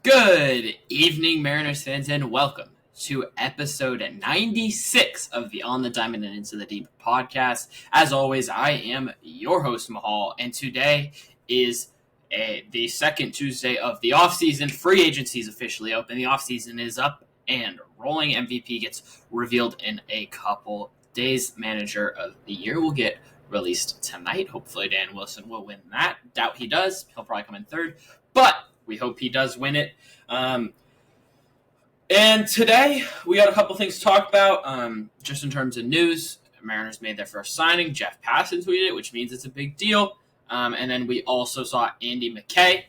Good evening, Mariners fans, and welcome to episode 96 of the On the Diamond and Into the Deep podcast. As always, I am your host, Mahal, and today is the second Tuesday of the offseason. Free agency is officially open. The offseason is up and rolling. MVP gets revealed in a couple days. Manager of the Year will get released tonight. Hopefully, Dan Wilson will win that. Doubt he does. He'll probably come in third, but we hope he does win it. And today, we got a couple things to talk about. Just in terms of news, Mariners made their first signing. Jeff Passan tweeted it, which means it's a big deal. And then we also saw Andy McKay,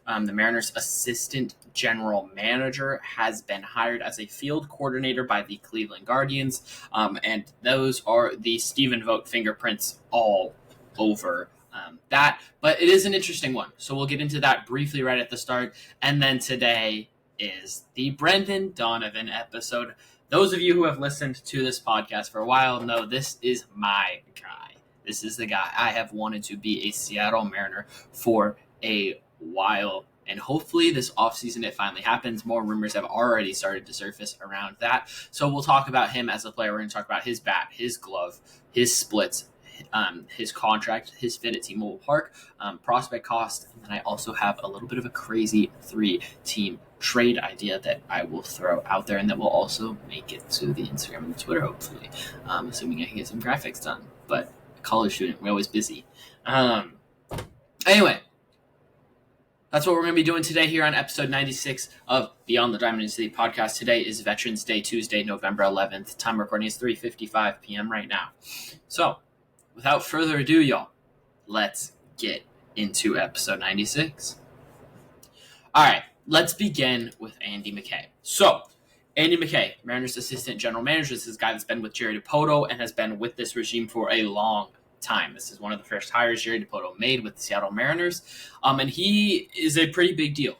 the Mariners' assistant general manager, has been hired as a field coordinator by the Cleveland Guardians. And those are the Stephen Vogt fingerprints all over that, but it is an interesting one. So we'll get into that briefly right at the start. And then today is the Brendan Donovan episode. Those of you who have listened to this podcast for a while know this is my guy. This is the guy. I have wanted to be a Seattle Mariner for a while. And hopefully this offseason it finally happens. More rumors have already started to surface around that. So we'll talk about him as a player. We're going to talk about his bat, his glove, his splits, his contract, his fit at T-Mobile Park, prospect cost, and then I also have a little bit of a crazy 3-team trade idea that I will throw out there and that will also make it to the Instagram and the Twitter, hopefully, assuming I can get some graphics done. But college student, we're always busy. Anyway, that's what we're going to be doing today here on episode 96 of Beyond the Diamond and City podcast. Today is Veterans Day, Tuesday, November 11th. Time recording is 3:55 p.m. right now. So, without further ado, y'all, let's get into episode 96. All right, let's begin with Andy McKay. So, Andy McKay, Mariners' assistant general manager, this is a guy that's been with Jerry Dipoto and has been with this regime for a long time. This is one of the first hires Jerry Dipoto made with the Seattle Mariners, and he is a pretty big deal.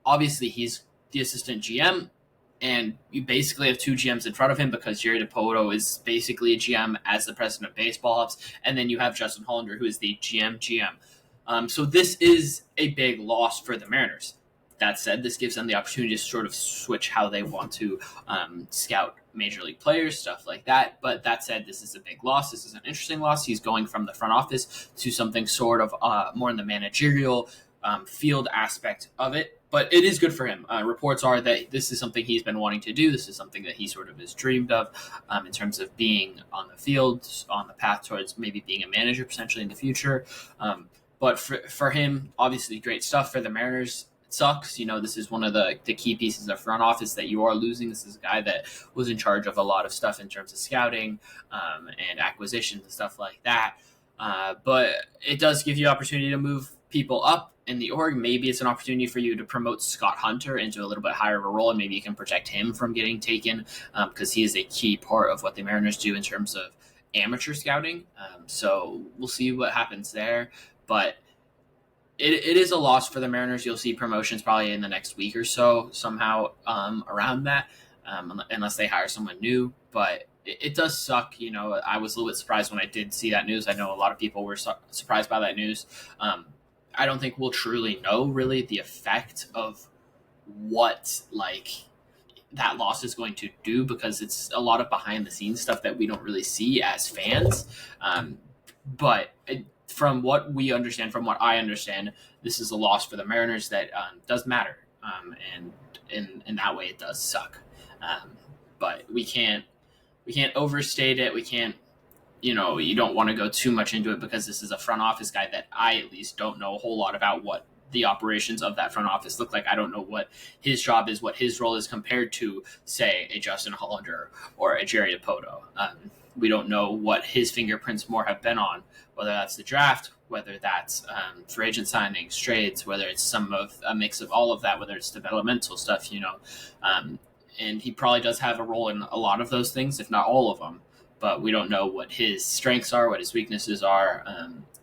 Obviously, he's the assistant GM, and you basically have two GMs in front of him because Jerry Dipoto is basically a GM as the president of baseball ops, and then you have Justin Hollander, who is the GM. So this is a big loss for the Mariners. That said, this gives them the opportunity to sort of switch how they want to scout major league players, stuff like that. But that said, this is a big loss. This is an interesting loss. He's going from the front office to something sort of more in the managerial field aspect of it. But it is good for him. Reports are that this is something he's been wanting to do. This is something that he sort of has dreamed of in terms of being on the field, on the path towards maybe being a manager potentially in the future. But for him, obviously great stuff for the Mariners. It sucks. This is one of the key pieces of front office that you are losing. This is a guy that was in charge of a lot of stuff in terms of scouting and acquisitions and stuff like that. But it does give you opportunity to move people up in the org. Maybe it's an opportunity for you to promote Scott Hunter into a little bit higher of a role, and maybe you can protect him from getting taken because he is a key part of what the Mariners do in terms of amateur scouting. So we'll see what happens there. But it is a loss for the Mariners. You'll see promotions probably in the next week or so somehow around that, unless they hire someone new. But it does suck. I was a little bit surprised when I did see that news. I know a lot of people were surprised by that news. I don't think we'll truly know really the effect of what that loss is going to do because it's a lot of behind the scenes stuff that we don't really see as fans. But from what we understand, from what I understand, this is a loss for the Mariners that does matter. And in that way, it does suck. But we can't overstate it. We can't, you don't want to go too much into it because this is a front office guy that I at least don't know a whole lot about what the operations of that front office look like. I don't know what his job is, what his role is compared to, say, a Justin Hollander or a Jerry Dipoto. We don't know what his fingerprints more have been on, whether that's the draft, whether that's free agent signings, trades, whether it's a mix of all of that, whether it's developmental stuff, and he probably does have a role in a lot of those things, if not all of them. But we don't know what his strengths are, what his weaknesses are,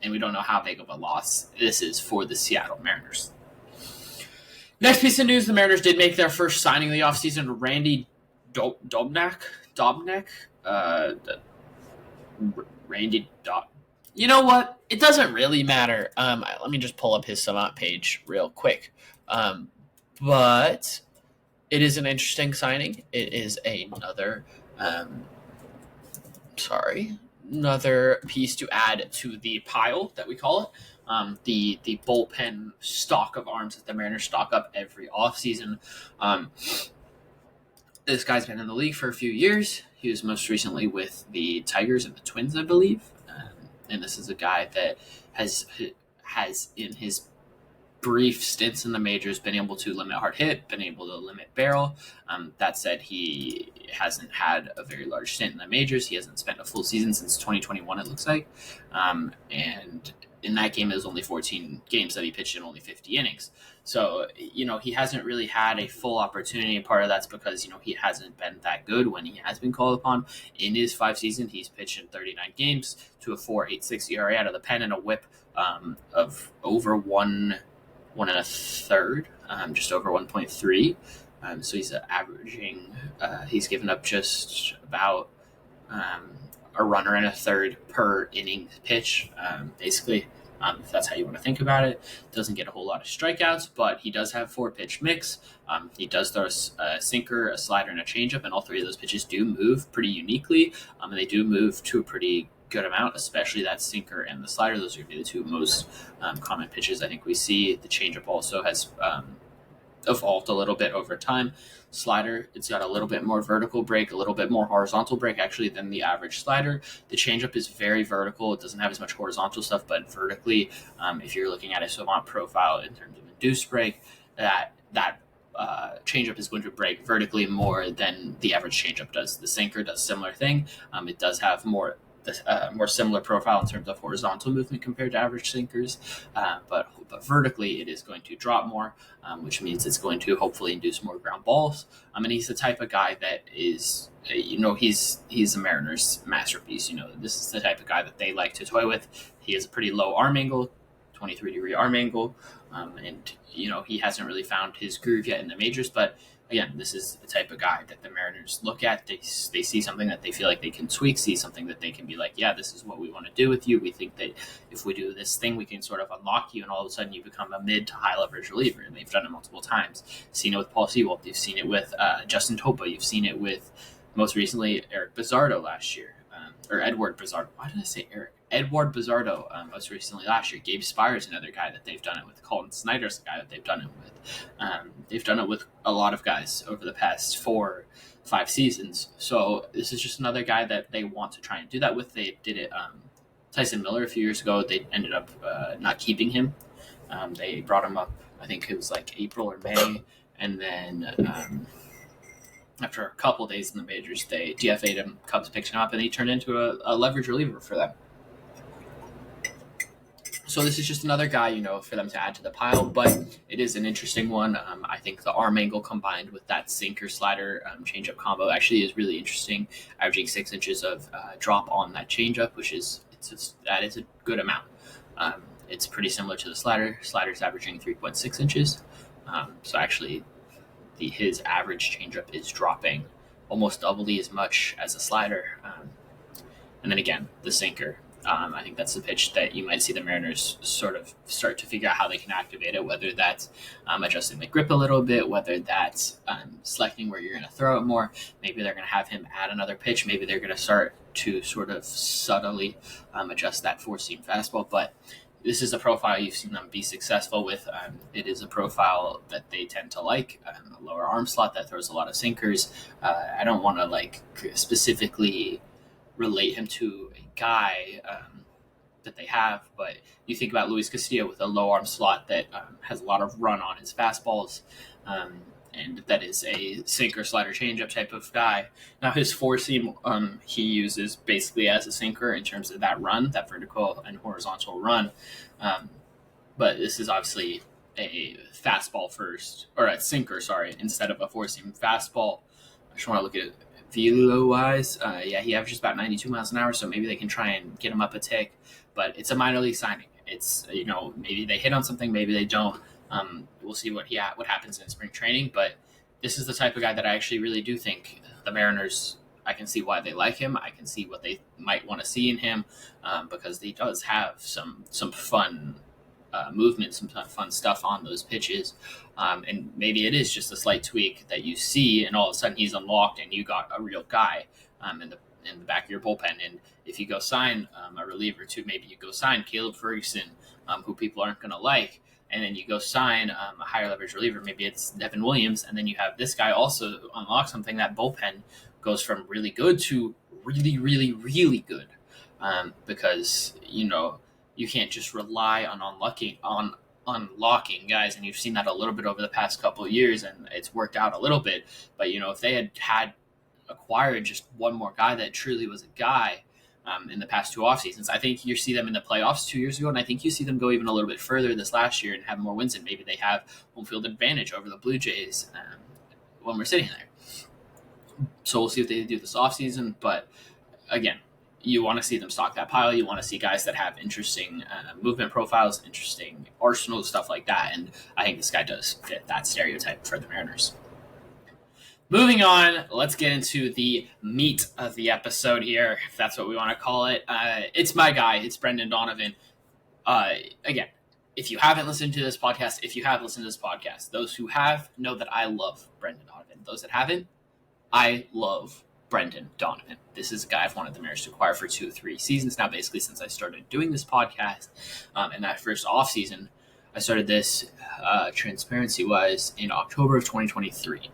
and we don't know how big of a loss this is for the Seattle Mariners. Next piece of news, the Mariners did make their first signing of the offseason, Randy Dobnak. You know what? It doesn't really matter. Let me just pull up his Savant page real quick. but it is an interesting signing. It is another, another piece to add to the pile that we call it. The bullpen stock of arms that the Mariners stock up every offseason. This guy's been in the league for a few years. He was most recently with the Tigers and the Twins, I believe. And this is a guy that has in his brief stints in the majors been able to limit hard hit, been able to limit barrel. That said, he hasn't had a very large stint in the majors. He hasn't spent a full season since 2021, it looks like. And in that game, it was only 14 games that he pitched in only 50 innings. So, he hasn't really had a full opportunity. Part of that's because, he hasn't been that good when he has been called upon. In his 5 seasons, he's pitched in 39 games to a 4.86 ERA out of the pen and a whip of over 1.125, just over 1.3. So he's averaging, he's given up just about a runner and a third per inning pitch, basically. If that's how you want to think about it. Doesn't get a whole lot of strikeouts, but he does have 4-pitch mix. He does throw a sinker, a slider, and a changeup, and all 3 of those pitches do move pretty uniquely, and they do move to a pretty good amount, especially that sinker and the slider. Those are the 2 most common pitches I think we see. The changeup also has evolved a little bit over time. Slider, it's got a little bit more vertical break, a little bit more horizontal break actually than the average slider. The changeup is very vertical. It doesn't have as much horizontal stuff, but vertically, if you're looking at a savant profile in terms of induced break, that changeup is going to break vertically more than the average changeup does. The sinker does similar thing. It does have more similar profile in terms of horizontal movement compared to average sinkers, but vertically it is going to drop more, which means it's going to hopefully induce more ground balls. And he's the type of guy that is, he's a Mariners masterpiece. This is the type of guy that they like to toy with. He has a pretty low arm angle, 23-degree arm angle, and he hasn't really found his groove yet in the majors, but again, this is the type of guy that the Mariners look at. They see something that they feel like they can tweak, see something that they can be like, yeah, this is what we want to do with you. We think that if we do this thing, we can sort of unlock you, and all of a sudden you become a mid to high leverage reliever. And they've done it multiple times. You've seen it with Paul Sewald. You've seen it with Justin Topa. You've seen it with, most recently, Eric Bizzardo last year. Or Edward Bizzardo. Why did I say Eric? Edward Bizzardo, most recently last year. Gabe Spire's another guy that they've done it with. Colin Snyder's the guy that they've done it with. They've done it with a lot of guys over the past 4-5 seasons. So this is just another guy that they want to try and do that with. They did it. Tyson Miller a few years ago, they ended up not keeping him. They brought him up, I think it was like April or May, and then after a couple days in the majors, they DFA'd him. Cubs picked him up, and he turned into a leverage reliever for them. So this is just another guy, for them to add to the pile, but it is an interesting one. I think the arm angle combined with that sinker slider changeup combo actually is really interesting, averaging 6 inches of drop on that changeup, that is a good amount. It's pretty similar to the slider. Slider's averaging 3.6 inches. So actually, his average changeup is dropping almost doubly as much as a slider. And then again, the sinker. I think that's the pitch that you might see the Mariners sort of start to figure out how they can activate it, whether that's adjusting the grip a little bit, whether that's selecting where you're going to throw it more. Maybe they're going to have him add another pitch. Maybe they're going to start to sort of subtly adjust that 4-seam fastball. But this is a profile you've seen them be successful with. It is a profile that they tend to like, a lower arm slot that throws a lot of sinkers. I don't want to specifically relate him to a guy that they have, but you think about Luis Castillo with a low arm slot that has a lot of run on his fastballs, and that is a sinker slider changeup type of guy. Now his 4-seam he uses basically as a sinker in terms of that run, that vertical and horizontal run, but this is obviously a fastball first, or a sinker, instead of a 4-seam fastball. I just want to look at it velo-wise. He averages about 92 miles an hour, so maybe they can try and get him up a tick. But it's a minor league signing. It's, maybe they hit on something, maybe they don't. We'll see what happens in spring training. But this is the type of guy that I actually really do think the Mariners, I can see why they like him. I can see what they might want to see in him, because he does have some fun movement, some fun stuff on those pitches. And maybe it is just a slight tweak that you see, and all of a sudden he's unlocked, and you got a real guy in the back of your bullpen. And if you go sign a reliever too, maybe you go sign Caleb Ferguson, who people aren't going to like, and then you go sign a higher leverage reliever. Maybe it's Devin Williams, and then you have this guy also unlock something. That bullpen goes from really good to really, really, really good, because you can't just rely on unlocking guys, and you've seen that a little bit over the past couple of years, and it's worked out a little bit. But if they had acquired just one more guy that truly was a guy in the past 2 off seasons, I think you see them in the playoffs 2 years ago, and I think you see them go even a little bit further this last year and have more wins, and maybe they have home field advantage over the Blue Jays when we're sitting there. So we'll see what they do this offseason. But again, you want to see them stock that pile. You want to see guys that have interesting movement profiles, interesting arsenals, stuff like that. And I think this guy does fit that stereotype for the Mariners. Moving on, let's get into the meat of the episode here, if that's what we want to call it. It's my guy. It's Brendan Donovan. Again, if you haven't listened to this podcast, if you have listened to this podcast, those who have know that I love Brendan Donovan. Those that haven't, I love Brendan Donovan. This is a guy I've wanted the Mariners to acquire for 2 or 3 seasons now, basically since I started doing this podcast. And that first offseason, I started this transparency-wise in October of 2023.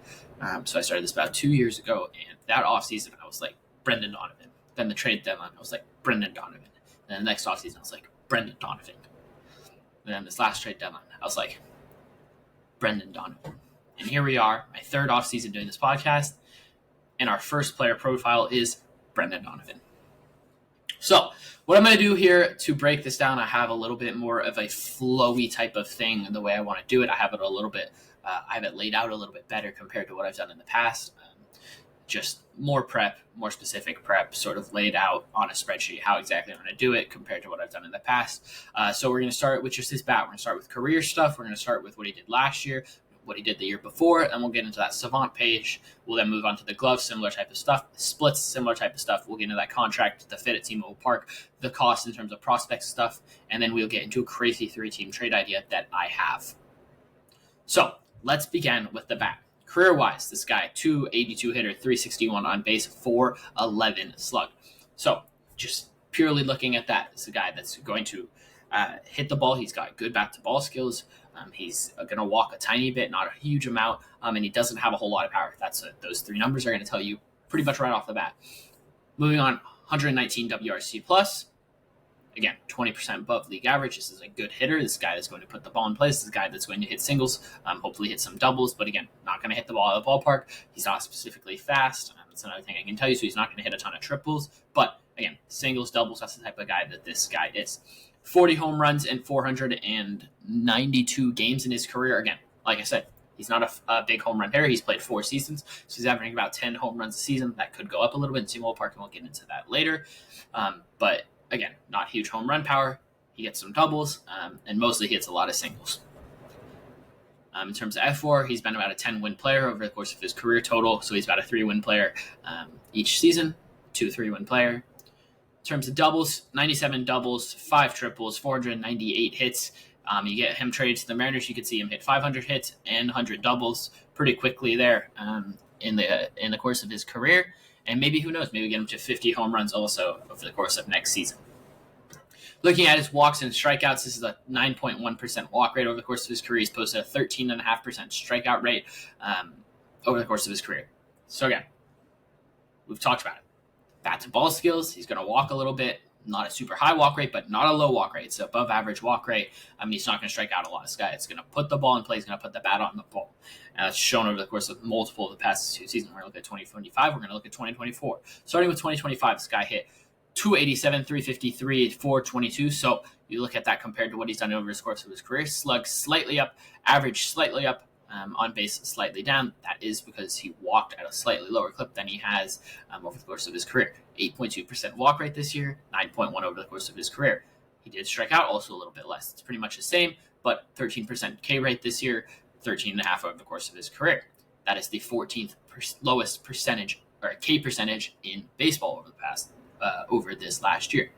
So I started this about 2 years ago, and that offseason, I was like, Brendan Donovan. Then the trade deadline, I was like, Brendan Donovan. And then the next offseason, I was like, Brendan Donovan. And then this last trade deadline, I was like, Brendan Donovan. And here we are, my 3rd offseason doing this podcast, and our first player profile is Brendan Donovan. So what I'm going to do here to break this down, I have a little bit more of a flowy type of thing, the way I want to do it. I have it a little bit, I have it laid out a little bit better compared to what I've done in the past. Just more prep, more specific prep, sort of laid out on a spreadsheet how exactly I'm going to do it compared to what I've done in the past. So we're going to start with just his bat. We're going to start with career stuff. We're going to start with what he did last year, what he did the year before, and we'll get into that savant page. We'll then move on to the gloves, similar type of stuff, splits, similar type of stuff. We'll get into that contract, the fit at T-Mobile Park, the cost in terms of prospect stuff, and then we'll get into a crazy 3-team trade idea that I have. So let's begin with the bat. Career-wise, this guy, 282 hitter, 361 on base, 411 slug. So just purely looking at that, it's a guy that's going to hit the ball. He's got good bat-to-ball skills. He's going to walk a tiny bit, not a huge amount, and he doesn't have a whole lot of power. Those 3 numbers are going to tell you pretty much right off the bat. Moving on, 119 WRC plus. Again, 20% above league average. This is a good hitter. This guy is going to put the ball in place. This is a guy that's going to hit singles, hopefully hit some doubles, but again, not going to hit the ball out of the ballpark. He's not specifically fast. That's another thing I can tell you, so he's not going to hit a ton of triples, but again, singles, doubles, that's the type of guy that this guy is. 40 home runs in 492 games in his career. Again, like I said, he's not a big home run hitter. He's played 4 seasons, so he's averaging about 10 home runs a season. That could go up a little bit in T-Mobile Park, and we'll get into that later. But again, not huge home run power. He gets some doubles, and mostly he hits a lot of singles. In terms of F4, he's been about a 10-win player over the course of his career total, so he's about a 3-win player each season, 2 3-win player. In terms of doubles, 97 doubles, 5 triples, 498 hits. You get him traded to the Mariners, you could see him hit 500 hits and 100 doubles pretty quickly there in the course of his career. And maybe, who knows, maybe get him to 50 home runs also over the course of next season. Looking at his walks and strikeouts, this is a 9.1% walk rate over the course of his career. He's posted a 13.5% strikeout rate over the course of his career. So again, we've talked about it. Bat-to-ball skills, he's going to walk a little bit. Not a super high walk rate, but not a low walk rate. It's above average walk rate. He's not going to strike out a lot. This guy is going to put the ball in play. He's going to put the bat on the ball. And that's shown over the course of multiple of the past 2 seasons. We're going to look at 2025. We're going to look at 2024. Starting with 2025, this guy hit 287, 353, 422. So you look at that compared to what he's done over the course of his career. Slug slightly up, average slightly up, on base slightly down. That is because he walked at a slightly lower clip than he has over the course of his career. 8.2% walk rate this year, 9.1 over the course of his career. He did strike out also a little bit less. It's pretty much the same, but 13% K rate this year, 13.5 over the course of his career. That is the 14th lowest percentage or K percentage in baseball over the past over this last year.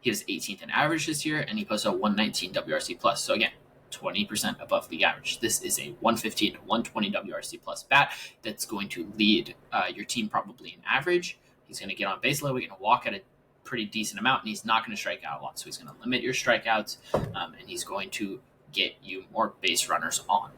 He was 18th in average this year, and he posted a 119 WRC plus. So again, 20% above league average. This is a 115 to 120 WRC plus bat that's going to lead your team probably in average. He's going to get on base a little, going to walk at a pretty decent amount, and he's not going to strike out a lot. So he's going to limit your strikeouts, and he's going to get you more base runners on.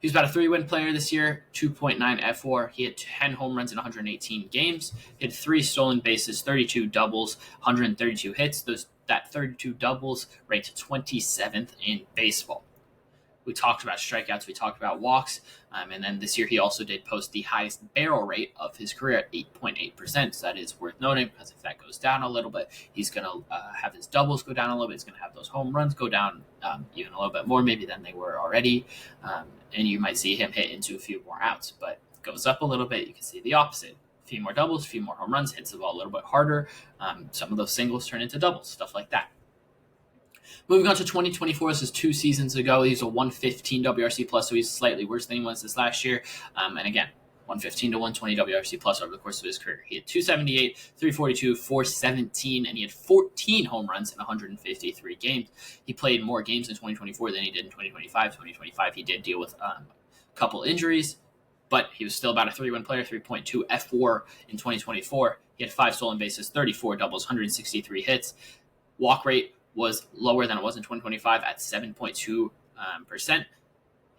He's about a 3-win player this year, 2.9 F4. He had 10 home runs in 118 games. He had 3 stolen bases, 32 doubles, 132 hits. That 32 doubles ranked 27th in baseball. We talked about strikeouts. We talked about walks. And then this year he also did post the highest barrel rate of his career at 8.8%. So that is worth noting, because if that goes down a little bit, he's going to have his doubles go down a little bit. He's going to have those home runs go down even a little bit more maybe than they were already. And you might see him hit into a few more outs. But it goes up a little bit, you can see the opposite. A few more doubles, a few more home runs, hits the ball a little bit harder. Some of those singles turn into doubles, stuff like that. Moving on to 2024, this is 2 seasons ago. He's a 115 WRC plus, so he's slightly worse than he was this last year. And again, 115 to 120 WRC plus over the course of his career. He had 278, 342, 417, and he had 14 home runs in 153 games. He played more games in 2024 than he did in 2025. 2025, he did deal with a couple injuries, but he was still about a 3-win player, 3.2 F4 in 2024. He had 5 stolen bases, 34 doubles, 163 hits. Walk rate was lower than it was in 2025 at 7.2%.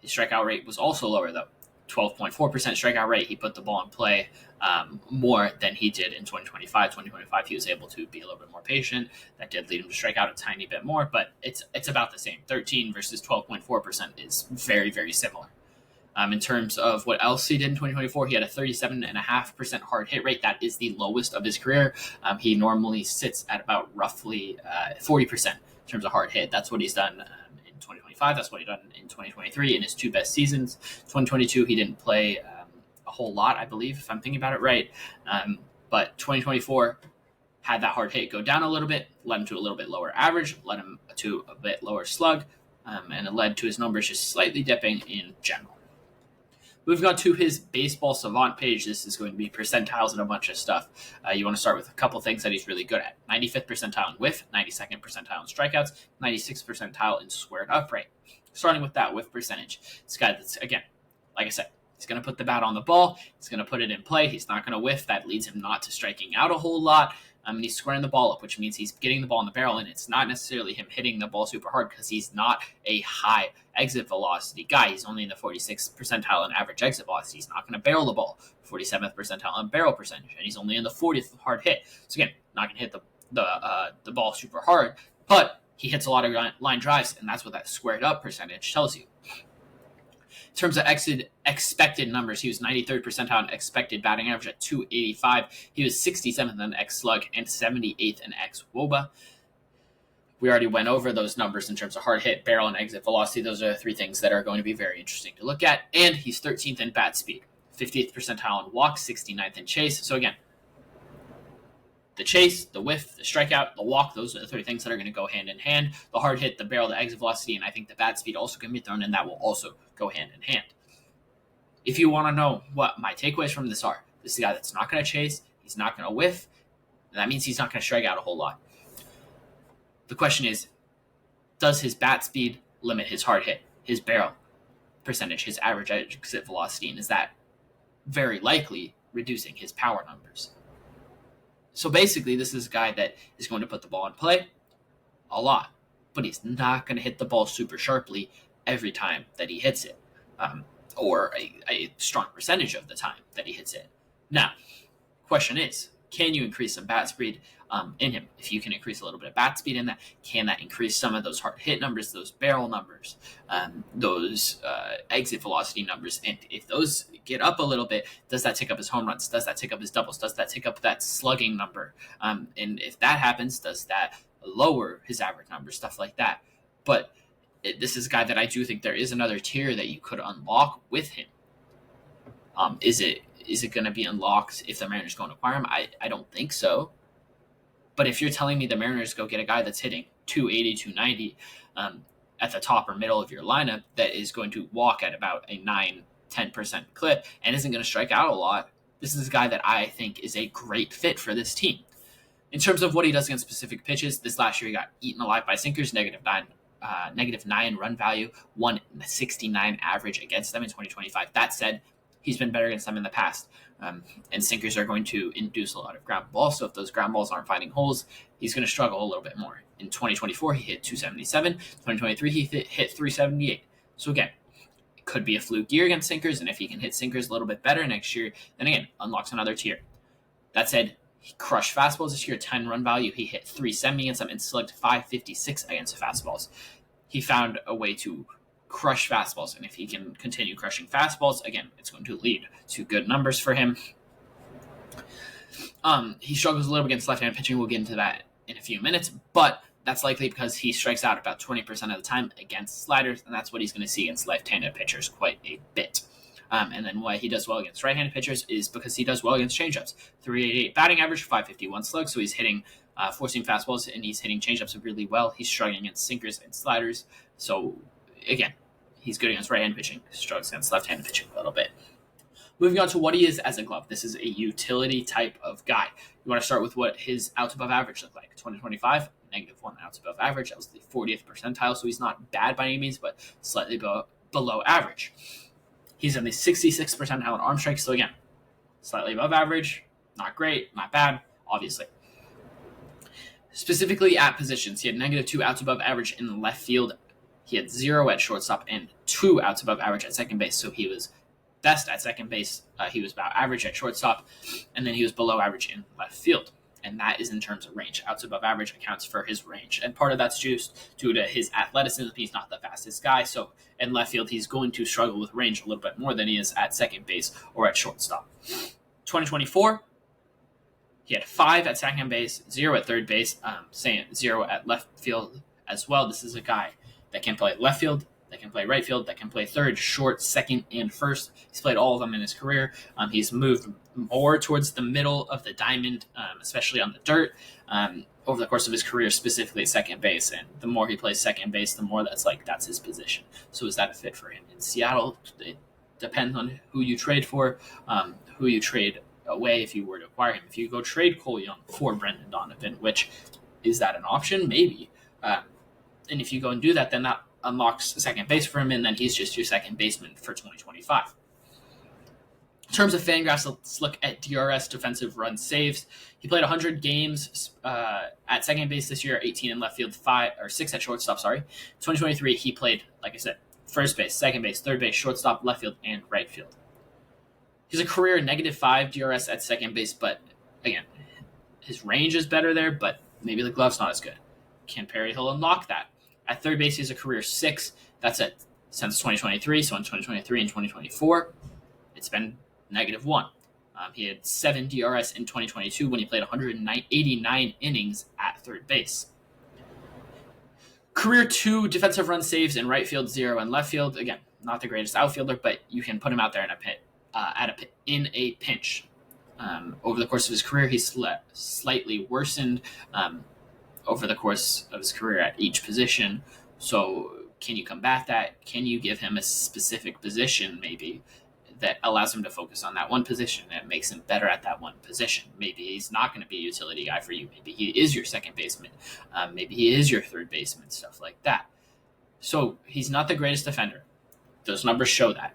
His strikeout rate was also lower, though. 12.4% strikeout rate. He put the ball in play more than he did in 2025. 2025, he was able to be a little bit more patient. That did lead him to strike out a tiny bit more, but it's about the same. 13 versus 12.4% is very, very similar. In terms of what else he did in 2024, he had a 37.5% hard hit rate. That is the lowest of his career. He normally sits at about roughly 40% in terms of hard hit. That's what he's done in 2025. That's what he done in 2023 in his 2 best seasons. 2022, he didn't play a whole lot, I believe, if I'm thinking about it right. But 2024 had that hard hit go down a little bit, led him to a little bit lower average, led him to a bit lower slug, and it led to his numbers just slightly dipping in general. Moving on to his Baseball Savant page, this is going to be percentiles and a bunch of stuff. You want to start with a couple things that he's really good at. 95th percentile in whiff, 92nd percentile in strikeouts, 96th percentile in squared up rate. Starting with that whiff percentage. This guy that's, again, like I said, he's going to put the bat on the ball. He's going to put it in play. He's not going to whiff. That leads him not to striking out a whole lot. And he's squaring the ball up, which means he's getting the ball in the barrel, and it's not necessarily him hitting the ball super hard because he's not a high exit velocity guy. He's only in the 46th percentile in average exit velocity. He's not going to barrel the ball, 47th percentile in barrel percentage, and he's only in the 40th hard hit. So again, not going to hit the ball super hard, but he hits a lot of line drives, and that's what that squared up percentage tells you. In terms of expected numbers, he was 93rd percentile in expected batting average at 285. He was 67th in X slug and 78th in X WOBA. We already went over those numbers in terms of hard hit, barrel, and exit velocity. Those are the 3 things that are going to be very interesting to look at. And he's 13th in bat speed, 50th percentile in walk, 69th in chase. So again, the chase, the whiff, the strikeout, the walk, those are the 3 things that are going to go hand in hand. The hard hit, the barrel, the exit velocity, and I think the bat speed also can be thrown in. That will also go hand in hand. If you want to know what my takeaways from this are, this is a guy that's not going to chase, he's not going to whiff, and that means he's not going to strike out a whole lot. The question is, does his bat speed limit his hard hit, his barrel percentage, his average exit velocity, and is that very likely reducing his power numbers? So basically, this is a guy that is going to put the ball in play a lot, but he's not going to hit the ball super sharply every time that he hits it, or a strong percentage of the time that he hits it. Now, question is, can you increase some bat speed in him? If you can increase a little bit of bat speed in that, can that increase some of those hard hit numbers, those barrel numbers, those exit velocity numbers? And if those get up a little bit, does that take up his home runs? Does that take up his doubles? Does that take up that slugging number? And if that happens, does that lower his average numbers? Stuff like that. But this is a guy that I do think there is another tier that you could unlock with him. Is it going to be unlocked if the Mariners go and acquire him? I don't think so. But if you're telling me the Mariners go get a guy that's hitting 280, 290 at the top or middle of your lineup that is going to walk at about a 9-10% clip and isn't going to strike out a lot, this is a guy that I think is a great fit for this team. In terms of what he does against specific pitches, this last year he got eaten alive by sinkers, negative 9 run value, 169 average against them in 2025. That said, he's been better against them in the past. And sinkers are going to induce a lot of ground balls. So if those ground balls aren't finding holes, he's going to struggle a little bit more. In 2024, he hit 277. 2023, he hit 378. So again, it could be a fluke year against sinkers. And if he can hit sinkers a little bit better next year, then again, unlocks another tier. That said, he crushed fastballs this year, 10 run value. He hit 370 against them and slugged 556 against fastballs. He found a way to crush fastballs, and if he can continue crushing fastballs, again, it's going to lead to good numbers for him. He struggles a little against left-handed pitching. We'll get into that in a few minutes, but that's likely because he strikes out about 20% of the time against sliders, and that's what he's going to see against left-handed pitchers quite a bit. And then why he does well against right-handed pitchers is because he does well against changeups. 388 batting average, 551 slug, so he's hitting forcing fastballs, and he's hitting changeups really well. He's struggling against sinkers and sliders, so again, he's good against right-handed pitching, struggles against left-handed pitching a little bit. Moving on to what he is as a glove. This is a utility type of guy. You want to start with what his outs above average look like. 2025, -1 outs above average. That was the 40th percentile, so he's not bad by any means, but slightly below average. He's in the 66th percentile in arm strength, so again, slightly above average, not great, not bad, obviously. Specifically at positions, he had -2 outs above average in left field. He had 0 at shortstop and 2 outs above average at second base, so he was best at second base. He was about average at shortstop, and then he was below average in left field. And that is in terms of range. Outs above average accounts for his range. And part of that's just due to his athleticism. He's not the fastest guy. So in left field, he's going to struggle with range a little bit more than he is at second base or at shortstop. 2024, he had 5 at second base, 0 at third base, 0 at left field as well. This is a guy that can play left field, that can play right field, that can play third, short, second, and first. He's played all of them in his career. He's moved more towards the middle of the diamond, especially on the dirt, over the course of his career, specifically at second base. And the more he plays second base, the more that's his position. So is that a fit for him? In Seattle, it depends on who you trade for, who you trade away if you were to acquire him. If you go trade Cole Young for Brendan Donovan, which is that an option? Maybe. And if you go and do that, then that unlocks second base for him, and then he's just your second baseman for 2025. In terms of Fangraphs, let's look at DRS, defensive run saves. He played 100 games at second base this year, 18 in left field, 6 at shortstop, 2023, he played, like I said, first base, second base, third base, shortstop, left field, and right field. He's a career -5 DRS at second base, but again, his range is better there, but maybe the glove's not as good. Can Perry Hill unlock that? At third base, he's a career 6. That's it since 2023. So in 2023 and 2024, it's been -1. He had 7 DRS in 2022 when he played 189 innings at third base. Career 2 defensive run saves in right field, 0 in left field. Again, not the greatest outfielder, but you can put him out there in a pinch. Over the course of his career, he's slightly worsened over the course of his career at each position. So can you combat that? Can you give him a specific position maybe that allows him to focus on that one position and makes him better at that one position? Maybe he's not going to be a utility guy for you. Maybe he is your second baseman. Maybe he is your third baseman, stuff like that. So he's not the greatest defender. Those numbers show that.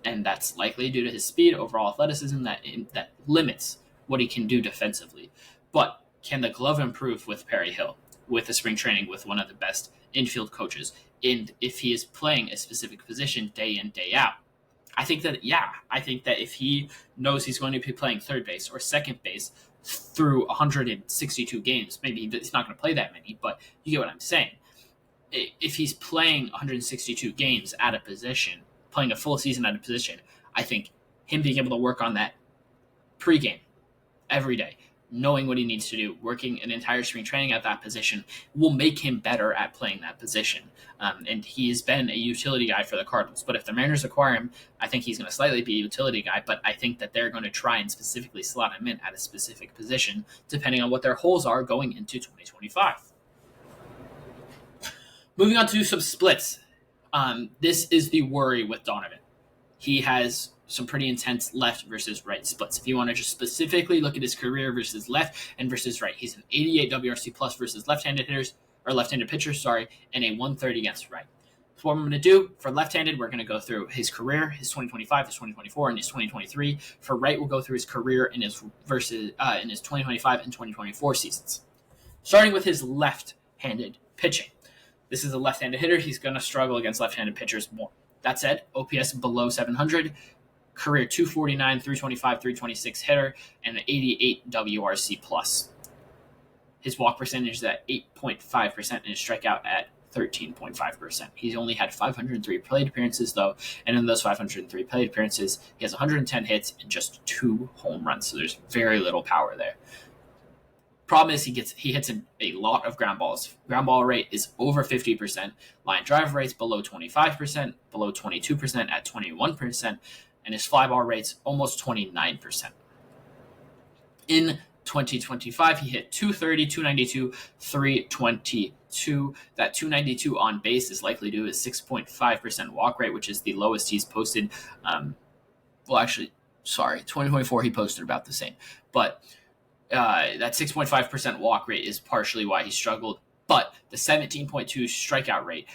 And that's likely due to his speed, overall athleticism, that limits what he can do defensively. But can the glove improve with Perry Hill, with the spring training, with one of the best infield coaches, and if he is playing a specific position day in, day out? I think that if he knows he's going to be playing third base or second base through 162 games, maybe he's not going to play that many, but you get what I'm saying. If he's playing 162 games at a position, playing a full season at a position, I think him being able to work on that pregame every day, knowing what he needs to do, working an entire spring training at that position, will make him better at playing that position. And he's been a utility guy for the Cardinals. But if the Mariners acquire him, I think he's going to slightly be a utility guy, but I think that they're going to try and specifically slot him in at a specific position, depending on what their holes are going into 2025. Moving on to some splits. This is the worry with Donovan. he has some pretty intense left versus right splits. If you want to just specifically look at his career versus left and versus right, he's an 88 WRC plus versus left-handed hitters, or left-handed pitchers, and a 130 against right. So what I'm going to do for left-handed, we're going to go through his career, his 2025, his 2024, and his 2023. For right, we'll go through his career in his versus in his 2025 and 2024 seasons. Starting with his left-handed pitching. This is a left-handed hitter. He's going to struggle against left-handed pitchers more. That said, OPS below 700, career 249, 325, 326 hitter, and an 88 WRC plus. His walk percentage is at 8.5% and his strikeout at 13.5%. He's only had 503 plate appearances, though, and in those 503 plate appearances, he has 110 hits and just 2 home runs, so there's very little power there. Problem is he hits a lot of ground balls. Ground ball rate is over 50%. Line drive rates below 25%, below 22% at 21%, and his fly ball rate's almost 29%. In 2025, he hit 230, 292, 322. That 292 on base is likely due to his 6.5% walk rate, which is the lowest he's posted. 2024 he posted about the same, but that 6.5% walk rate is partially why he struggled, but the 17.2 strikeout rate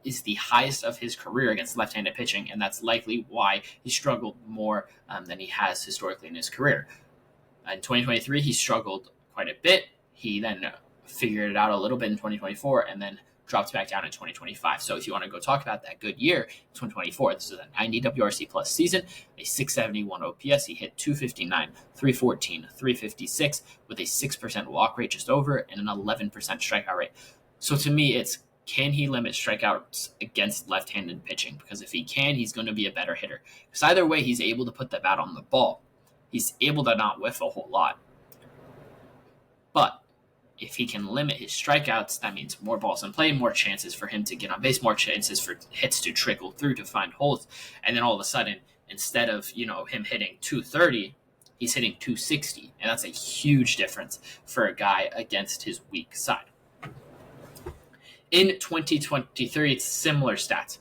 is the highest of his career against left-handed pitching, and that's likely why he struggled more than he has historically in his career. In 2023, he struggled quite a bit. He then figured it out a little bit in 2024 and then dropped back down in 2025. So if you want to go talk about that good year, 2024, this is a 90 WRC plus season, a 671 OPS. He hit 259, 314, 356 with a 6% walk rate just over and an 11% strikeout rate. So to me, it's can he limit strikeouts against left-handed pitching? Because if he can, he's going to be a better hitter. Because either way, he's able to put the bat on the ball. He's able to not whiff a whole lot. But if he can limit his strikeouts, that means more balls in play, more chances for him to get on base, more chances for hits to trickle through to find holes. And then all of a sudden, instead of him hitting 230, he's hitting 260. And that's a huge difference for a guy against his weak side. In 2023, it's similar stats,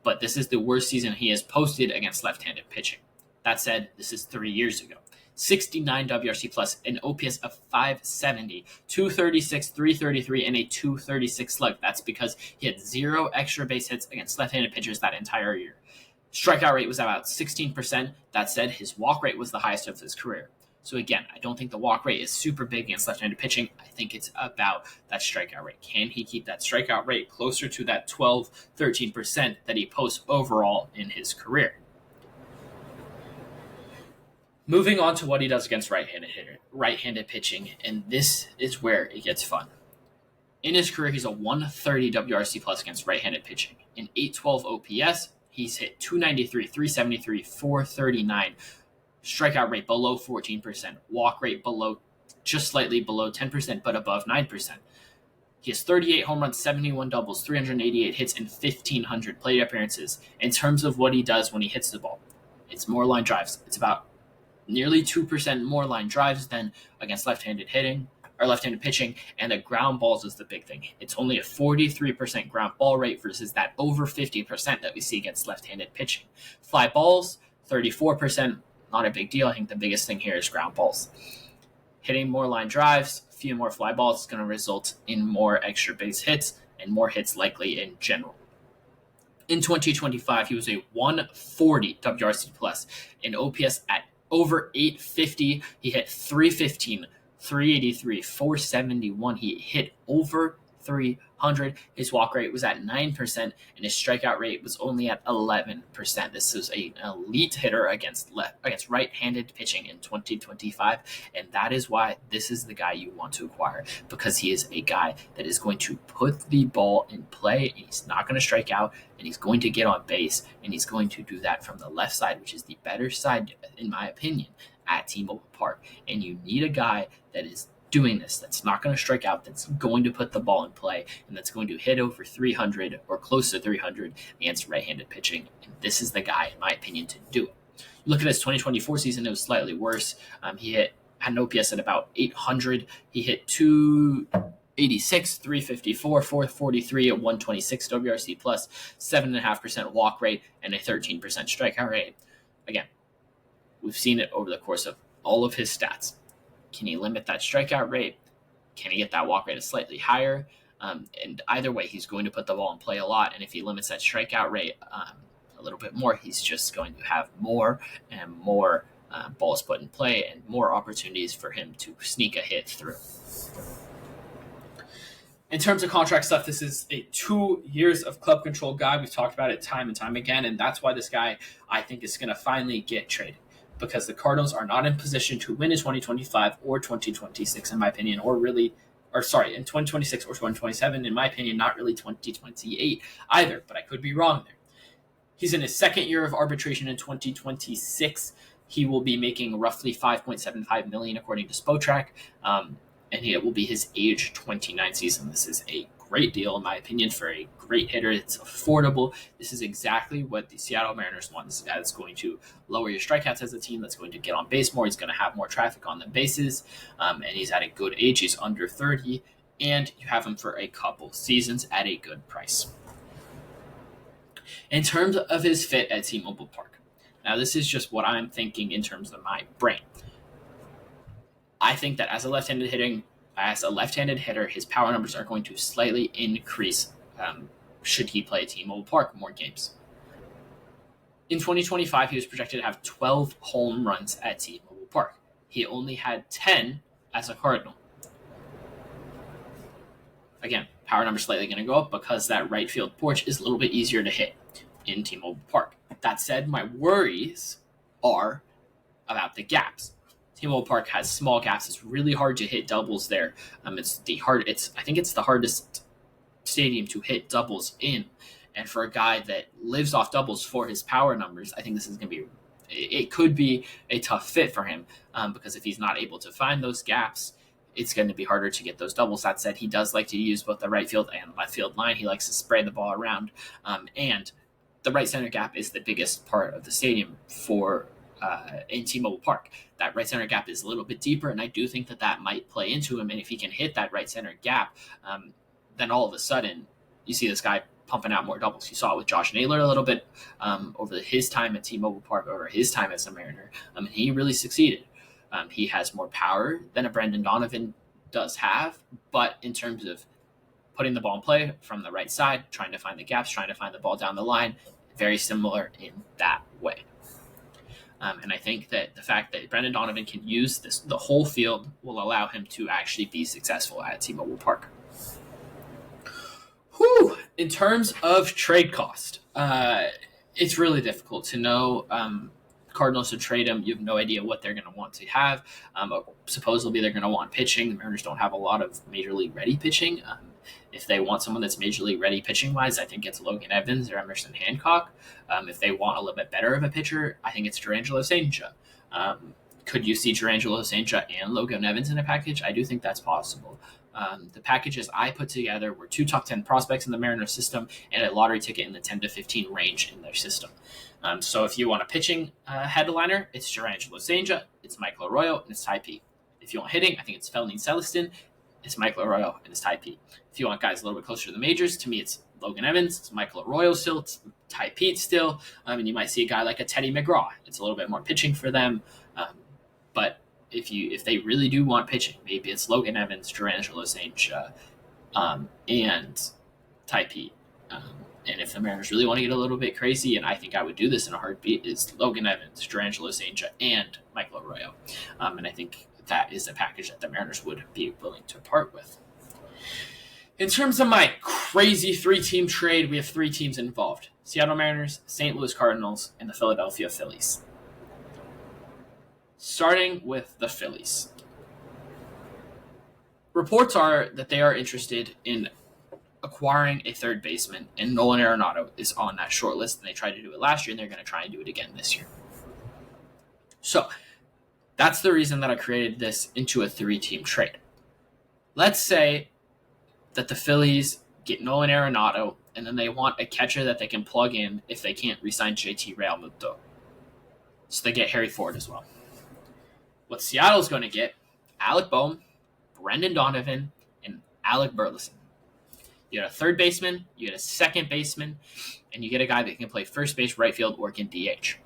but this is the worst season he has posted against left-handed pitching. That said, this is 3 years ago. 69 WRC plus, an OPS of 570, 236, 333, and a 236 slug. That's because he had 0 extra base hits against left-handed pitchers that entire year. Strikeout rate was about 16%. That said, his walk rate was the highest of his career. So again, I don't think the walk rate is super big against left-handed pitching. I think it's about that strikeout rate. Can he keep that strikeout rate closer to that 12, 13% that he posts overall in his career? Moving on to what he does against right-handed pitching, and this is where it gets fun. In his career, he's a 130 WRC plus against right-handed pitching. In 812 OPS, he's hit 293, 373, 439. Strikeout rate below 14%. Walk rate just slightly below 10%, but above 9%. He has 38 home runs, 71 doubles, 388 hits, and 1,500 plate appearances. In terms of what he does when he hits the ball, it's more line drives. It's about nearly 2% more line drives than against left-handed pitching, and the ground balls is the big thing. It's only a 43% ground ball rate versus that over 50% that we see against left-handed pitching. Fly balls, 34%, not a big deal. I think the biggest thing here is ground balls. Hitting more line drives, a few more fly balls is going to result in more extra base hits and more hits likely in general. In 2025, he was a 140 WRC plus, an OPS at over 850. He hit 315, 383, 471. He hit over 300. His walk rate was at 9%, and his strikeout rate was only at 11%. This is an elite hitter against right-handed pitching in 2025, and that is why this is the guy you want to acquire, because he is a guy that is going to put the ball in play, and he's not going to strike out, and he's going to get on base, and he's going to do that from the left side, which is the better side, in my opinion, at T-Mobile Park. And you need a guy that is doing this, that's not going to strike out, that's going to put the ball in play, and that's going to hit over 300 or close to 300 against right-handed pitching. And this is the guy, in my opinion, to do it. Look at his 2024 season, it was slightly worse. He had an OPS at about 800. He hit 86, 354, 443 at 126 WRC plus, 7.5% walk rate, and a 13% strikeout rate. Again, we've seen it over the course of all of his stats. Can he limit that strikeout rate? Can he get that walk rate slightly higher? And either way, he's going to put the ball in play a lot. And if he limits that strikeout rate a little bit more, he's just going to have more and more balls put in play and more opportunities for him to sneak a hit through. In terms of contract stuff, this is a 2 years of club control guy. We've talked about it time and time again, and that's why this guy, I think, is going to finally get traded, because the Cardinals are not in position to win in 2025 or 2026, in my opinion, in 2026 or 2027, in my opinion, not really 2028 either, but I could be wrong there. He's in his second year of arbitration in 2026. He will be making roughly $5.75 million according to Spotrac, and it will be his age 29 season. This is a great deal, in my opinion, for a great hitter. It's affordable. This is exactly what the Seattle Mariners want. This is a guy that's going to lower your strikeouts as a team, that's going to get on base more. He's going to have more traffic on the bases, and he's at a good age. He's under 30, and you have him for a couple seasons at a good price. In terms of his fit at T-Mobile Park, now this is just what I'm thinking in terms of my brain. I think that as a left-handed hitter, his power numbers are going to slightly increase should he play at T-Mobile Park more games. In 2025, he was projected to have 12 home runs at T-Mobile Park. He only had 10 as a Cardinal. Again, power numbers slightly going to go up because that right field porch is a little bit easier to hit in T-Mobile Park. That said, my worries are about the gaps. T-Mobile Park has small gaps. It's really hard to hit doubles there. I think it's the hardest stadium to hit doubles in. And for a guy that lives off doubles for his power numbers, I think this is going to be. It could be a tough fit for him because if he's not able to find those gaps, it's going to be harder to get those doubles. That said, he does like to use both the right field and left field line. He likes to spray the ball around, and the right center gap is the biggest part of the stadium for. In T-Mobile Park. That right center gap is a little bit deeper, and I do think that might play into him. And if he can hit that right center gap, then all of a sudden you see this guy pumping out more doubles. You saw it with Josh Naylor a little bit over his time at T-Mobile Park, over his time as a Mariner. He really succeeded. He has more power than a Brendan Donovan does have, but in terms of putting the ball in play from the right side, trying to find the gaps, trying to find the ball down the line, very similar in that way. And I think that the fact that Brendan Donovan can use the whole field will allow him to actually be successful at T-Mobile Park. In terms of trade cost, it's really difficult to know. Cardinals to trade him, you have no idea what they're going to want to have. Supposedly they're going to want pitching. The Mariners don't have a lot of major league ready pitching. If they want someone that's major league ready pitching wise, I think it's Logan Evans or Emerson Hancock. If they want a little bit better of a pitcher, I think it's Durangelo Sainja. Could you see Durangelo Sainja and Logan Evans in a package? I do think that's possible. The packages I put together were 2 top 10 prospects in the Mariners system and a lottery ticket in the 10 to 15 range in their system. So if you want a pitching headliner, it's Durangelo Sainja, it's Michael Arroyo, and it's Ty P. If you want hitting, I think it's Felnin Celestin, it's Michael Arroyo, and it's Ty P. If you want guys a little bit closer to the majors, to me it's Logan Evans, it's Michael Arroyo still, it's Ty Pete still, and you might see a guy like a Teddy McGraw. It's a little bit more pitching for them, but if they really do want pitching, maybe it's Logan Evans, Durangelo Sainja, and Ty Pete. And if the Mariners really want to get a little bit crazy, and I think I would do this in a heartbeat, is Logan Evans, Durangelo Sainja, and Michael Arroyo. And I think that is a package that the Mariners would be willing to part with. In terms of my crazy 3-team trade, we have 3 teams involved: Seattle Mariners, St. Louis Cardinals, and the Philadelphia Phillies. Starting with the Phillies. Reports are that they are interested in acquiring a third baseman, and Nolan Arenado is on that short list, and they tried to do it last year, and they're going to try and do it again this year. So that's the reason that I created this into a 3-team trade. Let's say that the Phillies get Nolan Arenado, and then they want a catcher that they can plug in if they can't re-sign JT Realmuto. So they get Harry Ford as well. What Seattle's going to get: Alec Boehm, Brendan Donovan, and Alec Burleson. You get a third baseman, you get a second baseman, and you get a guy that can play first base, right field, or can DH.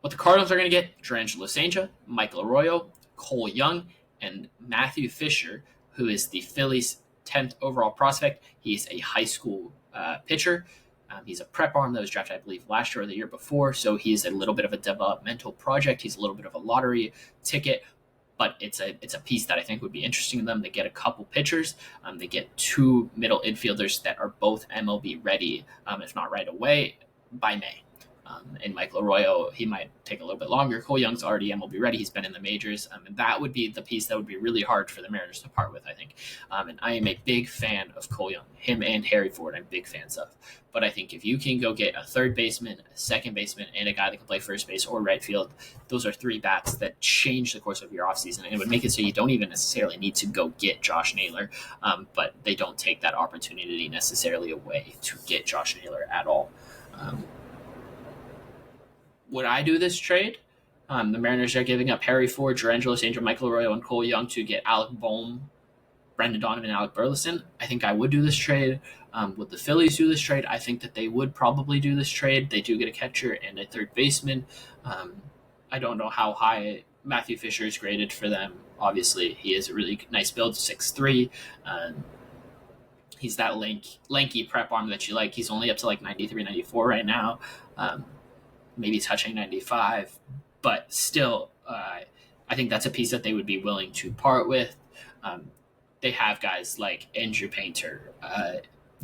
What the Cardinals are going to get, Jurrangelo St. Michael Arroyo, Cole Young, and Matthew Fisher, who is the Phillies' 10th overall prospect. He's a high school pitcher. He's a prep arm that was drafted, I believe, last year or the year before, so he's a little bit of a developmental project. He's a little bit of a lottery ticket, but it's a piece that I think would be interesting to them. They get a couple pitchers. They get two middle infielders that are both MLB ready, if not right away, by May. And Michael Arroyo, he might take a little bit longer. Cole Young's already MLB ready. He's been in the majors. And that would be the piece that would be really hard for the Mariners to part with, I think. And I am a big fan of Cole Young. Him and Harry Ford, I'm big fans of. But I think if you can go get a third baseman, a second baseman, and a guy that can play first base or right field, those are three bats that change the course of your offseason. And it would make it so you don't even necessarily need to go get Josh Naylor. But they don't take that opportunity necessarily away to get Josh Naylor at all. Would I do this trade? The Mariners are giving up Harry Ford, Jurrangelo St. Michael Arroyo, and Cole Young to get Alec Bohm, Brendan Donovan, and Alec Burleson. I think I would do this trade. Would the Phillies do this trade? I think that they would probably do this trade. They do get a catcher and a third baseman. I don't know how high Matthew Fisher is graded for them. Obviously, he is a really nice build, 6'3". He's that lanky prep arm that you like. He's only up to like 93, 94 right now. Maybe touching 95, but still, I think that's a piece that they would be willing to part with. They have guys like Andrew Painter,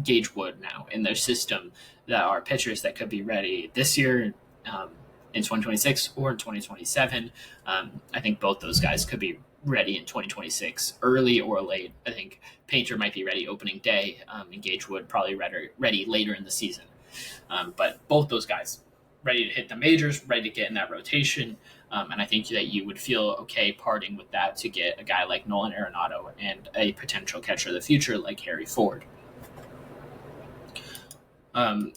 Gage Wood now in their system that are pitchers that could be ready this year in 2026 or in 2027. I think both those guys could be ready in 2026, early or late. I think Painter might be ready opening day, and Gage Wood probably ready later in the season. But both those guys ready to hit the majors, ready to get in that rotation. And I think that you would feel okay parting with that to get a guy like Nolan Arenado and a potential catcher of the future like Harry Ford. So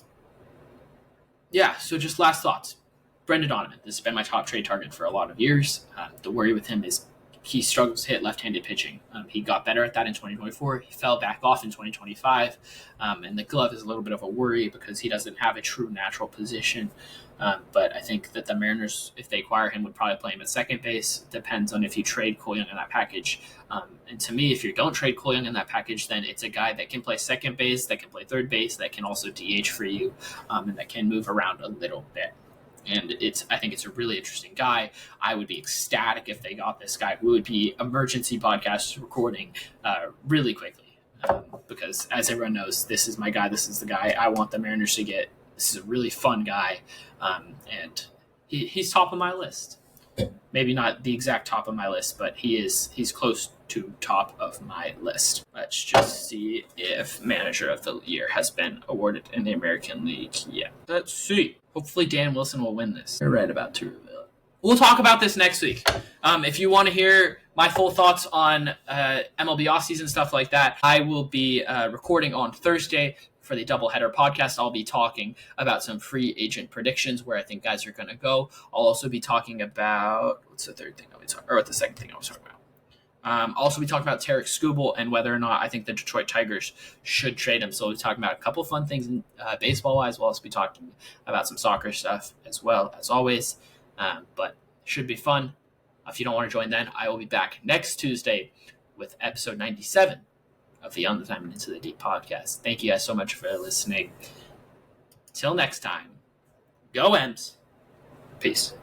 just last thoughts. Brendan Donovan, this has been my top trade target for a lot of years. The worry with him is he struggles to hit left-handed pitching. He got better at that in 2024. He fell back off in 2025. And the glove is a little bit of a worry because he doesn't have a true natural position. But I think that the Mariners, if they acquire him, would probably play him at second base. Depends on if you trade Cole Young in that package. And to me, if you don't trade Cole Young in that package, then it's a guy that can play second base, that can play third base, that can also DH for you, and that can move around a little bit. And I think it's a really interesting guy. I would be ecstatic if they got this guy. We would be emergency podcast recording really quickly because, as everyone knows, this is my guy. This is the guy I want the Mariners to get. This is a really fun guy, and he's top of my list. Maybe not the exact top of my list, but he's close to top of my list. Let's just see if Manager of the Year has been awarded in the American League yet. Let's see. Hopefully Dan Wilson will win this. You're right about to reveal it. We'll talk about this next week. If you want to hear my full thoughts on MLB offseason stuff like that, I will be recording on Thursday for the Doubleheader podcast. I'll be talking about some free agent predictions, where I think guys are going to go. I'll also be talking about, what's the third thing the second thing I was talking about? I'll also be talking about Tarek Skubal and whether or not I think the Detroit Tigers should trade him. So we'll be talking about a couple fun things in baseball-wise. We'll also be talking about some soccer stuff as well, as always. But should be fun. If you don't want to join then, I will be back next Tuesday with episode 97 of the On the Time and Into the Deep podcast. Thank you guys so much for listening. Till next time, go M's. Peace.